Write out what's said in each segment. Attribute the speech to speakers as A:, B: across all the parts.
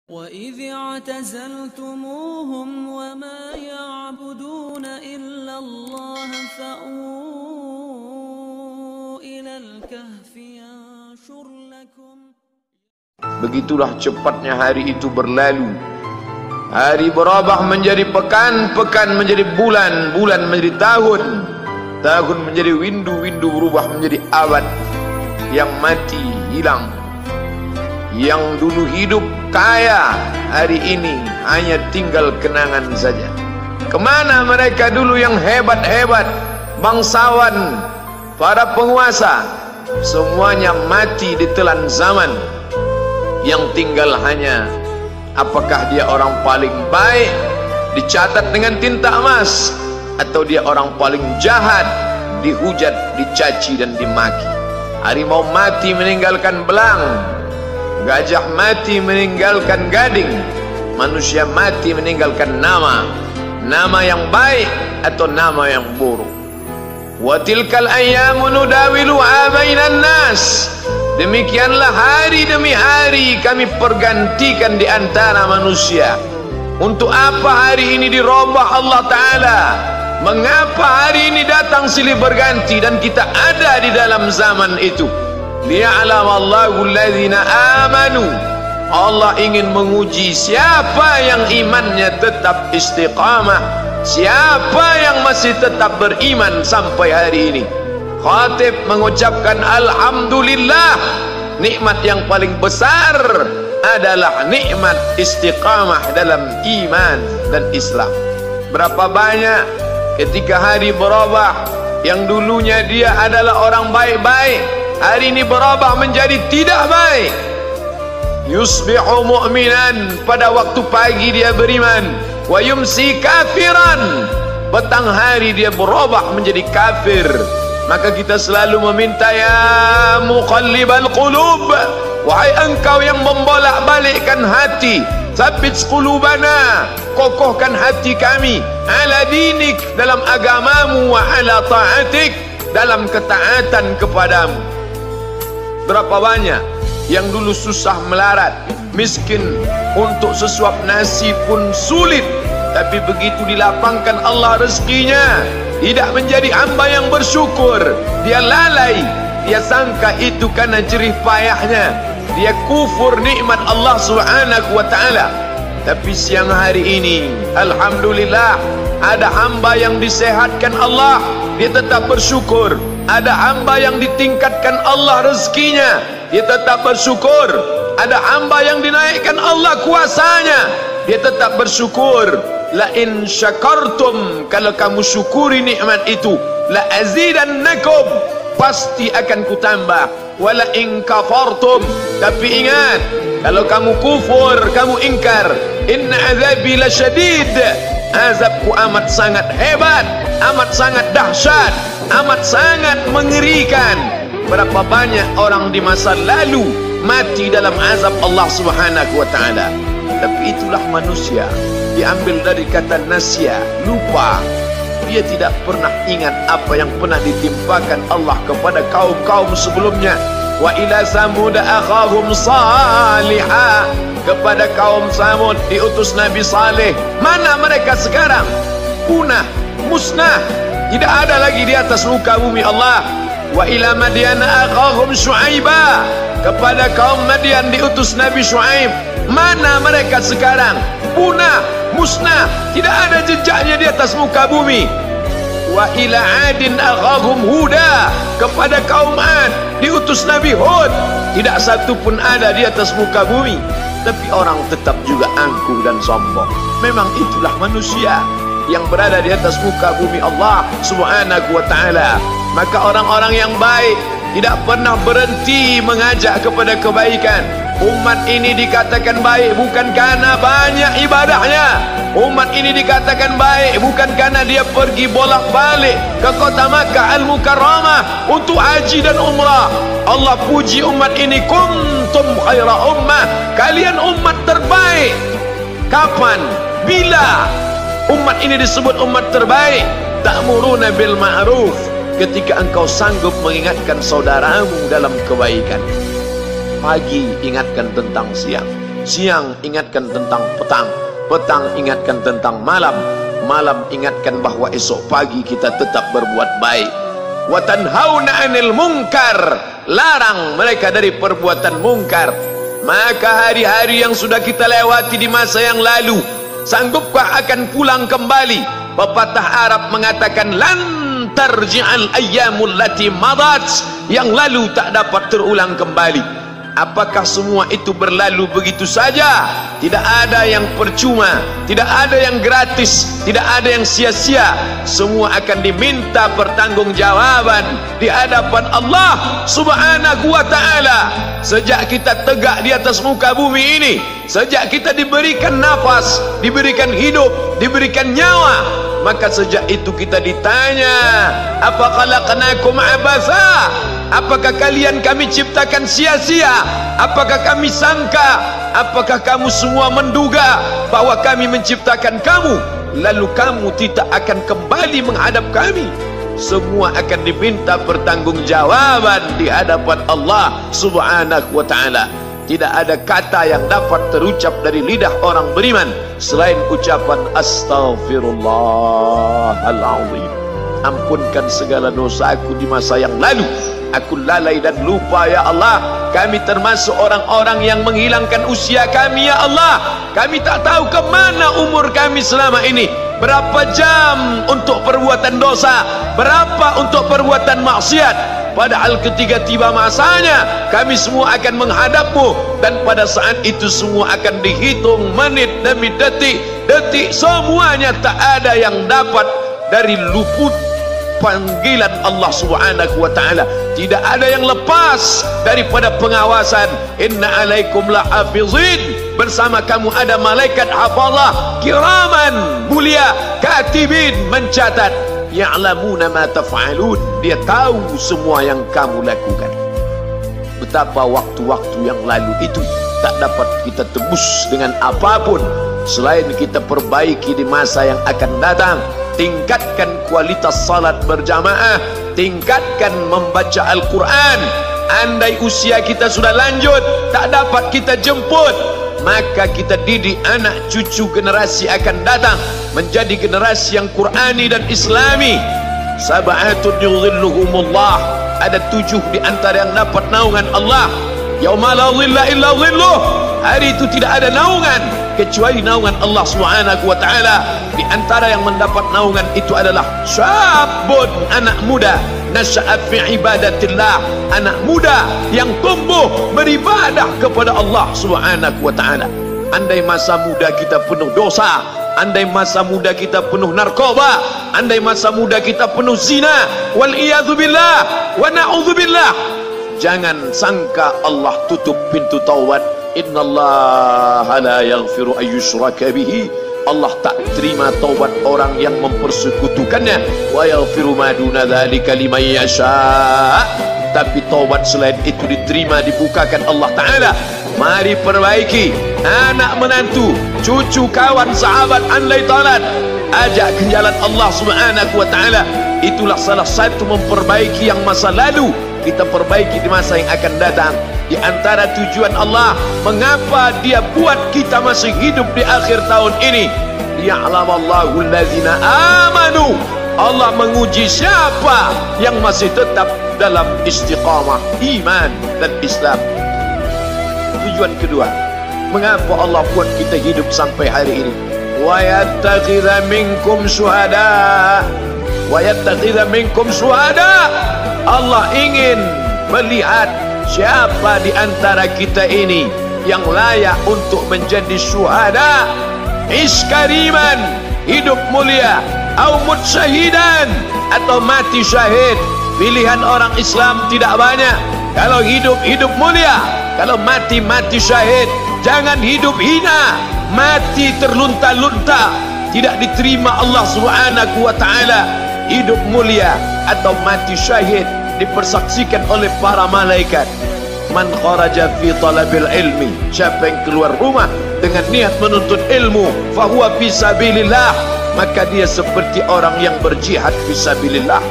A: وَإِذِ اعْتَزَلْتُمُوهُمْ وَمَا يَعْبُدُونَ إِلَّا اللَّهَ فَأْوُوا إِلَى الْكَهْفِ يَنشُرْ لَكُمْ.
B: Begitulah cepatnya hari itu berlalu. Hari berubah menjadi pekan, pekan menjadi bulan, bulan menjadi tahun, tahun menjadi windu, windu berubah menjadi abad. Yang mati hilang, yang dulu hidup kaya, hari ini hanya tinggal kenangan saja. Kemana mereka dulu yang hebat-hebat, bangsawan, para penguasa? Semuanya mati ditelan zaman. Yang tinggal hanya apakah dia orang paling baik, dicatat dengan tinta emas, atau dia orang paling jahat, dihujat, dicaci dan dimaki. Harimau mati meninggalkan belang, gajah mati meninggalkan gading, manusia mati meninggalkan nama, nama yang baik atau nama yang buruk. Wa tilkal ayyamu nudawiluha bainan nas. Demikianlah hari demi hari kami pergantikan di antara manusia. Untuk apa hari ini dirubah Allah Ta'ala? Mengapa hari ini datang silih berganti dan kita ada di dalam zaman itu? Liya'lamallahu alladhina amanu. Allah ingin menguji siapa yang imannya tetap istiqamah, siapa yang masih tetap beriman sampai hari ini. Khatib mengucapkan alhamdulillah, nikmat yang paling besar adalah nikmat istiqamah dalam iman dan Islam. Berapa banyak ketika hari berubah, yang dulunya dia adalah orang baik-baik, hari ini berubah menjadi tidak baik. Yusbihu mu'minan, pada waktu pagi dia beriman, wa yumsi kafiran, petang hari dia berubah menjadi kafir. Maka kita selalu meminta, ya muqallibal qulub, wahai engkau yang membolak-balikkan hati, tsabbit qulubana, kokohkan hati kami, ala dinik, dalam agamamu, wa ala ta'atik, dalam ketaatan kepadamu. Berapa banyak yang dulu susah melarat, miskin, untuk sesuap nasi pun sulit, tapi begitu dilapangkan Allah rezekinya, tidak menjadi hamba yang bersyukur. Dia lalai, dia sangka itu karena jerih payahnya, dia kufur nikmat Allah Subhanahu wa ta'ala. Tapi siang hari ini alhamdulillah, ada hamba yang disehatkan Allah, dia tetap bersyukur. Ada hamba yang ditingkatkan Allah rezekinya, dia tetap bersyukur. Ada hamba yang dinaikkan Allah kuasanya, dia tetap bersyukur. La in syakartum, kalau kamu syukuri nikmat itu, la azidannakum, pasti akan kutambah. Wala in kafartum, tapi ingat, kalau kamu kufur, kamu ingkar, inna azabi lasyadid, azabku amat sangat hebat, amat sangat dahsyat, amat sangat mengerikan. Berapa banyak orang di masa lalu mati dalam azab Allah Subhanahu wa ta'ala. Tapi itulah manusia, diambil dari kata nasya, lupa. Dia tidak pernah ingat apa yang pernah ditimpakan Allah kepada kaum-kaum sebelumnya. Wa ila samud akhahum salihah, kepada kaum Samud diutus Nabi Saleh. Mana mereka sekarang? Punah, musnah, tidak ada lagi di atas muka bumi Allah. Wa ila Madyan akhahum Syuaiba, kepada kaum Madian diutus Nabi Syuaib. Mana mereka sekarang? Punah, musnah, tidak ada jejaknya di atas muka bumi. Wa ila Adin akhahum Huda, kepada kaum Ad diutus Nabi Hud. Tidak satu pun ada di atas muka bumi, tapi orang tetap juga angkuh dan sombong. Memang itulah manusia yang berada di atas muka bumi Allah Subhanahu wa ta'ala. Maka orang-orang yang baik tidak pernah berhenti mengajak kepada kebaikan. Umat ini dikatakan baik bukan karena banyak ibadahnya. Umat ini dikatakan baik bukan karena dia pergi bolak-balik ke kota Makkah Al-Mukarramah untuk haji dan umrah. Allah puji umat ini, kuntum khaira ummah, kalian umat terbaik. Kapan? Bila umat ini disebut umat terbaik? Ta'muruna bil ma'ruf, ketika engkau sanggup mengingatkan saudaramu dalam kebaikan. Pagi ingatkan tentang siang, siang ingatkan tentang petang, petang ingatkan tentang malam, malam ingatkan bahwa esok pagi kita tetap berbuat baik. Wa tanhauna 'anil munkar, larang mereka dari perbuatan mungkar. Maka hari-hari yang sudah kita lewati di masa yang lalu, sanggupkah akan pulang kembali? Pepatah Arab mengatakan lan tarji'al ayyamul lati madat, yang lalu tak dapat terulang kembali. Apakah semua itu berlalu begitu saja? Tidak ada yang percuma, tidak ada yang gratis, tidak ada yang sia-sia. Semua akan diminta pertanggungjawaban di hadapan Allah Subhanahu wa ta'ala. Sejak kita tegak di atas muka bumi ini, sejak kita diberikan nafas, diberikan hidup, diberikan nyawa, maka sejak itu kita ditanya, apa khalaqnakum abatha? Apakah kalian kami ciptakan sia-sia? Apakah kami sangka? Apakah kamu semua menduga bahwa kami menciptakan kamu lalu kamu tidak akan kembali menghadap kami? Semua akan diminta pertanggungjawaban di hadapan Allah Subhanahu wa ta'ala. Tidak ada kata yang dapat terucap dari lidah orang beriman selain ucapan astaghfirullahaladzim. Ampunkan segala dosaku di masa yang lalu. Aku lalai dan lupa ya Allah. Kami termasuk orang-orang yang menghilangkan usia kami ya Allah. Kami tak tahu kemana umur kami selama ini. Berapa jam untuk perbuatan dosa, berapa untuk perbuatan maksiat. Padahal ketika tiba masanya, kami semua akan menghadapmu, dan pada saat itu semua akan dihitung menit demi detik. Detik semuanya tak ada yang dapat dari luput panggilan Allah Subhanahu wa ta'ala. Tidak ada yang lepas daripada pengawasan. Inna alaikum lahafizin, bersama kamu ada malaikat hafazah kiraman mulia katibin, mencatat. Ya'lamuna ma taf'alun, dia tahu semua yang kamu lakukan. Betapa waktu-waktu yang lalu itu tak dapat kita tebus dengan apapun selain kita perbaiki di masa yang akan datang. Tingkatkan kualitas salat berjamaah, tingkatkan membaca Al-Quran. Andai usia kita sudah lanjut, tak dapat kita jemput, maka kita didik anak cucu generasi akan datang menjadi generasi yang Qurani dan Islami. Sab'atun yudhilluhumullah, ada 7 di antara yang dapat naungan Allah. Yauma la dhilla illa dhilluh, hari itu tidak ada naungan kecuali naungan Allah Subhanahu wa ta'ala. Di antara yang mendapat naungan itu adalah syabun, anak muda, nasya'at fi ibadatillah, anak muda yang tumbuh beribadah kepada Allah Subhanahu wa ta'ala. Andai masa muda kita penuh dosa, andai masa muda kita penuh narkoba, andai masa muda kita penuh zina, wal iyadzu billah wa na'udzu billah, jangan sangka Allah tutup pintu taubat. Innallaha la yaghfiru ayyushraka bihi, Allah tak terima taubat orang yang mempersekutukannya. Wa yaghfiru ma duna dzalika liman yasha, tapi taubat selain itu diterima, dibukakan Allah Ta'ala. Mari perbaiki anak menantu, cucu, kawan, sahabat, andai talat, ajak ke jalan Allah Subhanahu wa ta'ala. Itulah salah satu memperbaiki yang masa lalu, kita perbaiki di masa yang akan datang. Di antara tujuan Allah mengapa dia buat kita masih hidup di akhir tahun ini, ya'lamallahu allazina amanu, Allah menguji siapa yang masih tetap dalam istiqamah iman dan Islam. Tujuan kedua, mengapa Allah buat kita hidup sampai hari ini? Wa yattakhidha minkum syuhada, wa yattakhidha minkum syuhada, Allah ingin melihat siapa di antara kita ini yang layak untuk menjadi syuhada. Iskariman, hidup mulia, au mutsyahidan, atau mati syahid. Pilihan orang Islam tidak banyak. Kalau hidup, hidup mulia. Kalau mati, mati syahid. Jangan hidup hina, mati terlunta-lunta, tidak diterima Allah Subhanahu wa ta'ala. Hidup mulia atau mati syahid dipersaksikan oleh para malaikat. Man kharaja fi talabil ilmi, siapa yang keluar rumah dengan niat menuntut ilmu, fahuwa fi sabilillah, maka dia seperti orang yang berjihad fi sabilillah,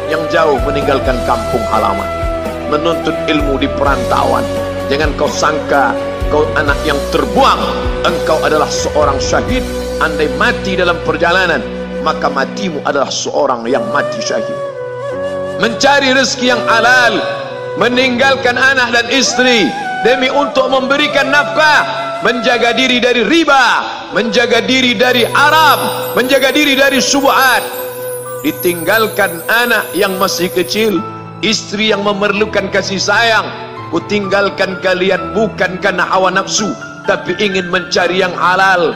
B: yang jauh meninggalkan kampung halaman, menuntut ilmu di perantauan. Jangan kau sangka engkau anak yang terbuang, engkau adalah seorang syahid. Andai mati dalam perjalanan, maka matimu adalah seorang yang mati syahid. Mencari rezeki yang halal, meninggalkan anak dan istri demi untuk memberikan nafkah, menjaga diri dari riba, menjaga diri dari haram, menjaga diri dari syubhat. Ditinggalkan anak yang masih kecil, istri yang memerlukan kasih sayang. Ku tinggalkan kalian bukan karena hawa nafsu, tapi ingin mencari yang halal.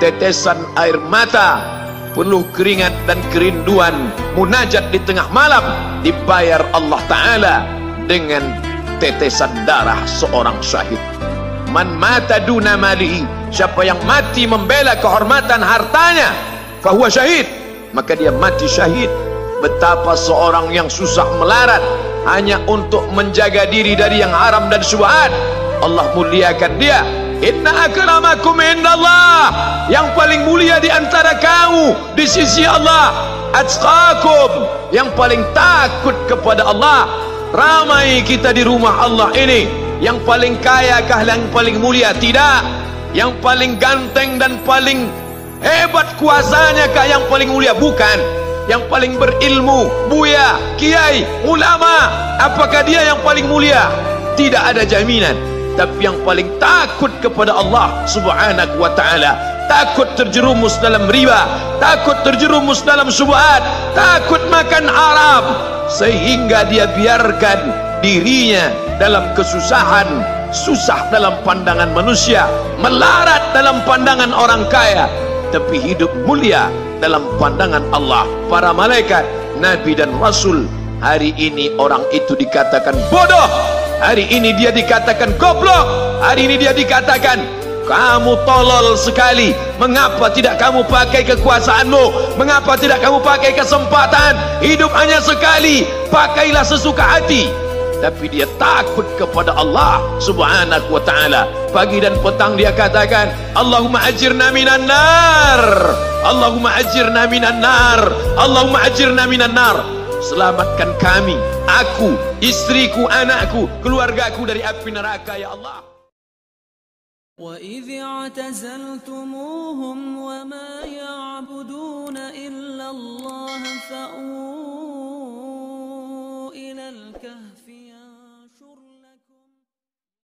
B: Tetesan air mata, penuh keringat dan kerinduan, munajat di tengah malam, dibayar Allah Ta'ala dengan tetesan darah seorang syahid. Man mata duna malihi, siapa yang mati membela kehormatan hartanya, fahuwa syahid, maka dia mati syahid. Betapa seorang yang susah melarat hanya untuk menjaga diri dari yang haram dan syubhat, Allah muliakan dia. Inna akramakum indallah, yang paling mulia di antara kamu di sisi Allah, atqakum, yang paling takut kepada Allah. Ramai kita di rumah Allah ini, yang paling kaya kah yang paling mulia? Tidak. Yang paling ganteng dan paling hebat kuasanya kah yang paling mulia? Bukan. Yang paling berilmu, buya, kiai, ulama, apakah dia yang paling mulia? Tidak ada jaminan. Tapi yang paling takut kepada Allah Subhanahu wa ta'ala, takut terjerumus dalam riba, takut terjerumus dalam syubhat, takut makan haram, sehingga dia biarkan dirinya dalam kesusahan, susah dalam pandangan manusia, melarat dalam pandangan orang kaya, tapi hidup mulia dalam pandangan Allah, para malaikat, nabi dan rasul. Hari ini orang itu dikatakan bodoh, hari ini dia dikatakan goblok, hari ini dia dikatakan kamu tolol sekali. Mengapa tidak kamu pakai kekuasaanmu? Mengapa tidak kamu pakai kesempatan? Hidup hanya sekali, pakailah sesuka hati. Tapi dia takut kepada Allah Subhanahu wa ta'ala. Pagi dan petang dia katakan, Allahumma ajirna minan nar, Allahumma ajirna minan nar, Allahumma ajirna minan nar. Selamatkan kami, aku, istriku, anakku, keluargaku dari api neraka, ya Allah.
A: وَإِذِ اعْتَزَلْتُمُوهُمْ وَمَا يَعْبُدُونَ إِلَّا اللَّهَ فَأْوُوا